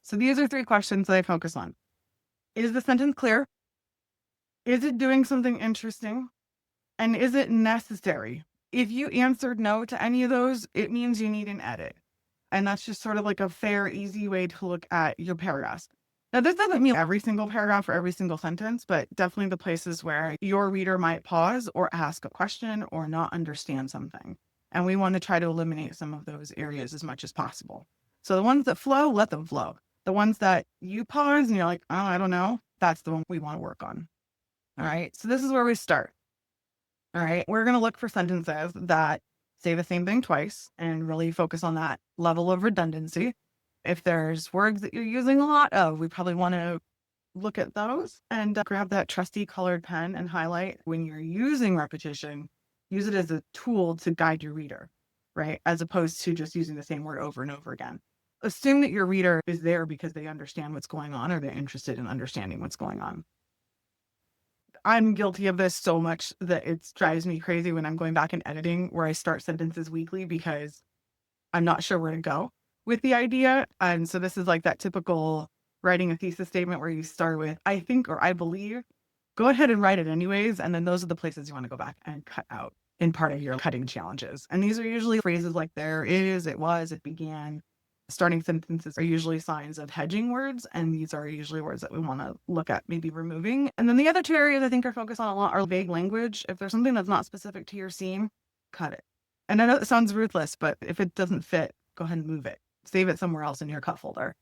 So these are 3 questions that I focus on. Is the sentence clear? Is it doing something interesting? And is it necessary? If you answered no to any of those, it means you need an edit. And that's just sort of like a fair, easy way to look at your paragraphs. Now, this doesn't mean every single paragraph or every single sentence, but definitely the places where your reader might pause or ask a question or not understand something. And we want to try to eliminate some of those areas as much as possible. So the ones that flow, let them flow. The ones that you pause and you're like, oh, I don't know, that's the one we want to work on. All right. So this is where we start. All right. We're going to look for sentences that say the same thing twice and really focus on that level of redundancy. If there's words that you're using a lot of, we probably want to look at those and grab that trusty colored pen and highlight. When you're using repetition, use it as a tool to guide your reader, right? As opposed to just using the same word over and over again. Assume that your reader is there because they understand what's going on or they're interested in understanding what's going on. I'm guilty of this so much that it drives me crazy when I'm going back and editing where I start sentences weekly because I'm not sure where to go with the idea. And so this is like that typical writing a thesis statement where you start with, I think, or I believe, go ahead and write it anyways. And then those are the places you want to go back and cut out in part of your cutting challenges. And these are usually phrases like there is, it was, it began. Starting sentences are usually signs of hedging words, and these are usually words that we want to look at maybe removing. And then the other 2 areas I think are focused on a lot are vague language. If there's something that's not specific to your scene, cut it. And I know it sounds ruthless, but if it doesn't fit, go ahead and move it. Save it somewhere else in your cut folder.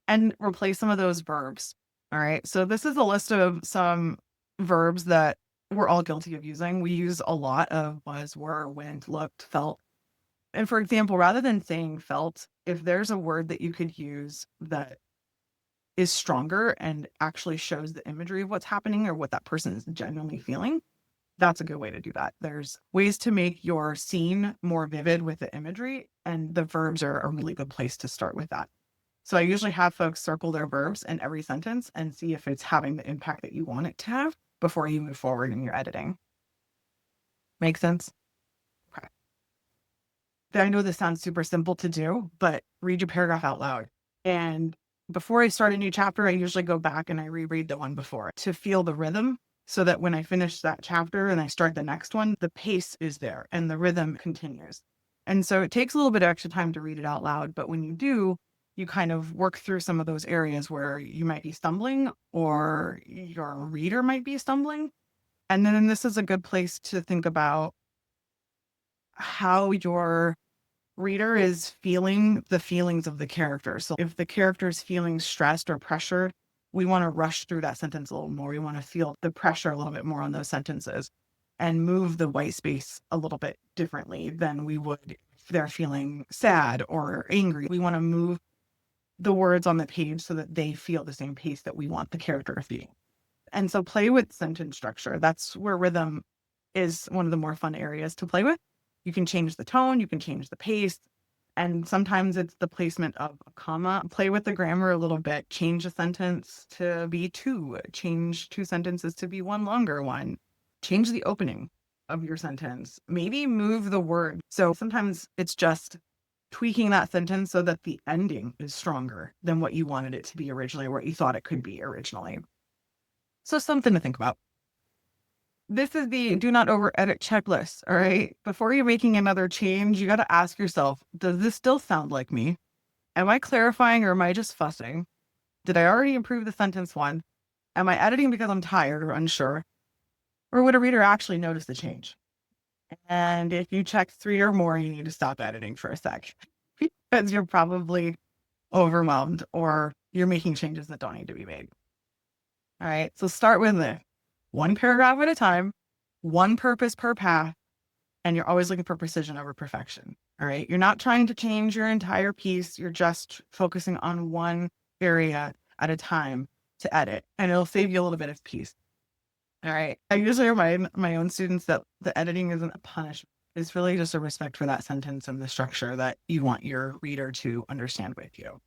And replace some of those verbs. All right. So this is a list of some verbs that we're all guilty of using. We use a lot of was, were, went, looked, felt. And for example, rather than saying felt, if there's a word that you could use that is stronger and actually shows the imagery of what's happening or what that person is genuinely feeling, that's a good way to do that. There's ways to make your scene more vivid with the imagery, and the verbs are a really good place to start with that. So I usually have folks circle their verbs in every sentence and see if it's having the impact that you want it to have before you move forward in your editing. Make sense? Okay. I know this sounds super simple to do, but read your paragraph out loud. And before I start a new chapter, I usually go back and I reread the one before to feel the rhythm so that when I finish that chapter and I start the next one, the pace is there and the rhythm continues. And so it takes a little bit of extra time to read it out loud, but when you do, you kind of work through some of those areas where you might be stumbling or your reader might be stumbling. And then this is a good place to think about how your reader is feeling the feelings of the character. So if the character is feeling stressed or pressured, we want to rush through that sentence a little more. We want to feel the pressure a little bit more on those sentences and move the white space a little bit differently than we would if they're feeling sad or angry. We want to move the words on the page so that they feel the same pace that we want the character to feel. And so play with sentence structure. That's where rhythm is one of the more fun areas to play with. You can change the tone, you can change the pace, and sometimes it's the placement of a comma. Play with the grammar a little bit. Change a sentence to be 2. Change 2 sentences to be 1 longer one. Change the opening of your sentence. Maybe move the word. So sometimes it's just tweaking that sentence so that the ending is stronger than what you wanted it to be originally, or what you thought it could be originally. So something to think about. This is the do not over edit checklist. All right. Before you're making another change, you got to ask yourself, does this still sound like me? Am I clarifying or am I just fussing? Did I already improve the sentence one? Am I editing because I'm tired or unsure? Or would a reader actually notice the change? And if you check 3 or more, you need to stop editing for a sec because you're probably overwhelmed or you're making changes that don't need to be made. All right. So start with this. 1 paragraph at a time, 1 purpose per path, and you're always looking for precision over perfection. All right. You're not trying to change your entire piece. You're just focusing on 1 area at a time to edit, and it'll save you a little bit of peace. All right. I usually remind my own students that the editing isn't a punishment. It's really just a respect for that sentence and the structure that you want your reader to understand with you.